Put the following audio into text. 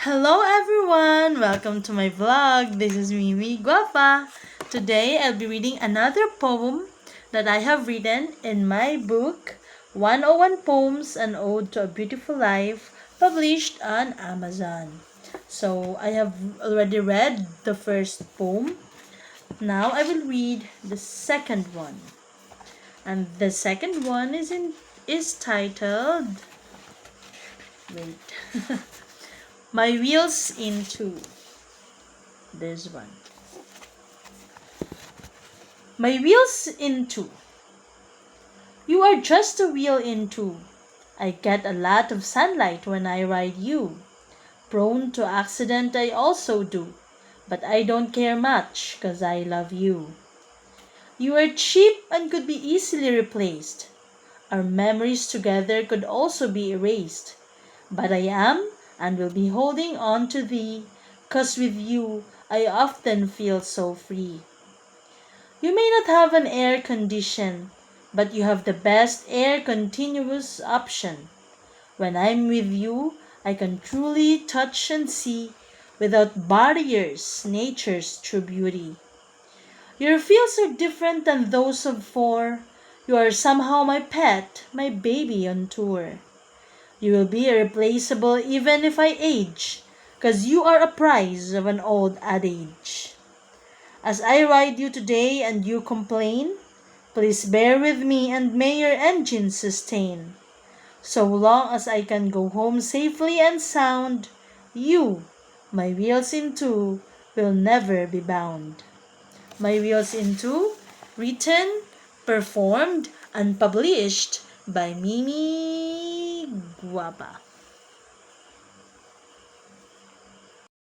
Hello everyone! Welcome to my vlog. This is Mimi Guapa. Today I'll be reading another poem that I have written in my book 101 Poems, An Ode to a Beautiful Life, published on Amazon. So I have already read the first poem. Now I will read the second one. And the second one is titled wait My Wheels in Two. This one. My wheels in two. You are just a wheel in two. I get a lot of sunlight when I ride you. Prone to accident I also do, but I don't care much 'cause I love you. You are cheap and could be easily replaced. Our memories together could also be erased. But I am and will be holding on to thee, 'cause with you I often feel so free. You may not have an air condition, but you have the best air continuous option. When I'm with you, I can truly touch and see, without barriers, nature's true beauty. Your feels are different than those of four. You are somehow my pet, my baby on tour. You will be irreplaceable even if I age, 'cause you are a prize of an old adage. As I ride you today and you complain, please bear with me and may your engine sustain. So long as I can go home safely and sound, you, my wheels in two, will never be bound. My Wheels in Two, written, performed, and published by Mimi Guapa.